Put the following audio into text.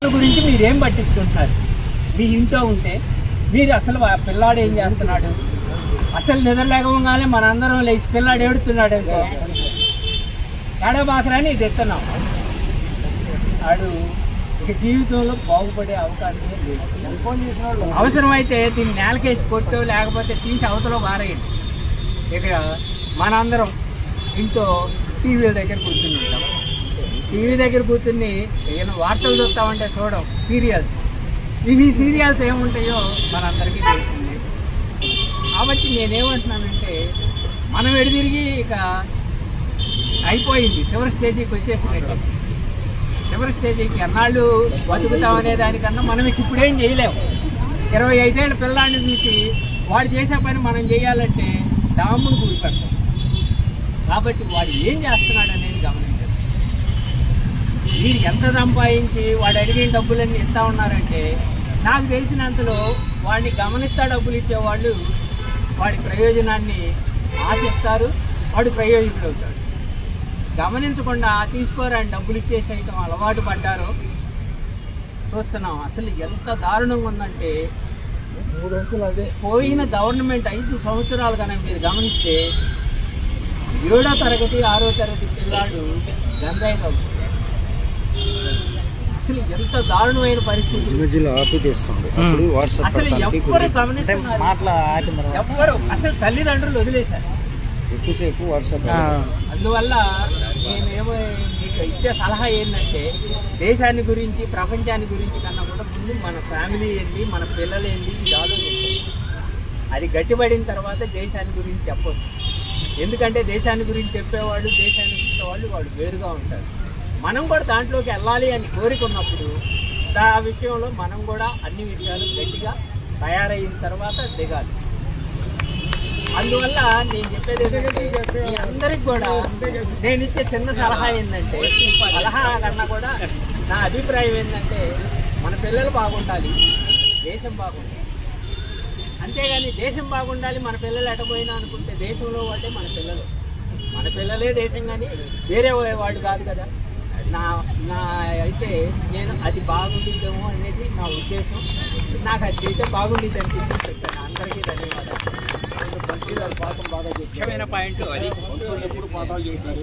గురించి మీరేం పట్టించుకుంటున్నారు? మీ ఇంట్లో ఉంటే మీరు అసలు పిల్లాడు ఏం చేస్తున్నాడు, అసలు నిద్రలేకపోగానే మనందరం లేచి పిల్లాడు ఏడుతున్నాడు అనుకో, ఏడబాకరాని ఇది ఎత్తున్నాం. వాడు ఇక జీవితంలో బాగుపడే అవకాశమే లేదు. అవసరమైతే దీన్ని నేలకేసి కొట్టో లేకపోతే తీసి అవతలో పారేయండి. ఇక మనందరం ఇంట్లో టీవీల దగ్గర కూర్చుని ఉంటాం. టీవీ దగ్గర కూర్చుని ఏమైనా వార్తలు చూస్తామంటే చూడం, సీరియల్స్. ఈ సీరియల్స్ ఏముంటాయో మనందరికీ తెలిసింది. కాబట్టి నేనేమంటున్నానంటే మనం ఎడితిరిగి ఇక అయిపోయింది, చివరి స్టేజీకి వచ్చేసినట్టు. చివరి స్టేజీకి ఎన్నాళ్ళు బతుకుతామనే దానికన్నా మనం ఇప్పుడేం చేయలేము. 25 ఏళ్ళ పిల్లాడిని చూసి వాడు చేసే పని మనం చేయాలంటే డామును కూడిపెడతాం. కాబట్టి వాడు ఏం చేస్తున్నాడు అనేది గమనించాలి. మీరు ఎంత సంపాదించి వాడు అడిగిన డబ్బులన్నీ ఇస్తా ఉన్నారంటే నాకు తెలిసినంతలో వాడిని గమనిస్తా డబ్బులు ఇచ్చేవాళ్ళు వాడి ప్రయోజనాన్ని ఆశిస్తారు, వాడు ప్రయోజకుడు అవుతాడు. గమనించకుండా తీసుకోరాని డబ్బులు ఇచ్చేసేయటం అలవాటు పడ్డారో చూస్తున్నాం. అసలు ఎంత దారుణంగా ఉందంటే పోయిన గవర్నమెంట్ 5 సంవత్సరాలు కనుక మీరు గమనిస్తే 7వ తరగతి 6వ తరగతి పిల్లాడు గంజాయి తాగుతాడు. అసలు ఎంత దారుణమైన పరిస్థితి. అసలు ఎవ్వరు గమనిస్తున్నారు, ఎవ్వరు అసలు తల్లిదండ్రులు వదిలేశారు ఎక్కువసేపు వాట్సాప్. అందువల్ల నేనేమో మీకు ఇచ్చే సలహా ఏంటంటే దేశాన్ని గురించి ప్రపంచాన్ని గురించి కన్నా కూడా ముందు మన ఫ్యామిలీ ఏంటి, మన పిల్లలు ఏంటి ఇది ఆలోచించాలి. అది గట్టిపడిన తర్వాత దేశాన్ని గురించి చెప్పొచ్చు. ఎందుకంటే దేశాన్ని గురించి చెప్పేవాళ్ళు దేశాన్ని చూసేవాళ్ళు వాళ్ళు వేరుగా ఉంటారు. మనం కూడా దాంట్లోకి వెళ్ళాలి అని కోరుకున్నప్పుడు ఆ విషయంలో మనం కూడా అన్ని విషయాలు గట్టిగా తయారైన తర్వాత దిగాలి. అందువల్ల నేను చెప్పేది ఏంటంటే మీ అందరికి కూడా నేను ఇచ్చే చిన్న సలహా ఏంటంటే, సలహా కన్నా కూడా నా అభిప్రాయం ఏంటంటే మన పిల్లలు బాగుండాలి, దేశం బాగుండాలి. అంతేగాని దేశం బాగుండాలి మన పిల్లలు ఎటపోయినా అనుకుంటే దేశంలో వాళ్ళే మన పిల్లలు, మన పిల్లలే దేశం కానీ వేరే వాళ్ళు కాదు కదా. నా అయితే నేను అది బాగుండిద్దేమో అనేది నా ఉద్దేశం. నాకు అది అయితే బాగుండిద్ది అనిపించింది చెప్పాను. అందరికీ ధన్యవాదాలు. ముఖ్యమైన పాయింట్లు అది ఎప్పుడు పాఠాలు చేస్తారు.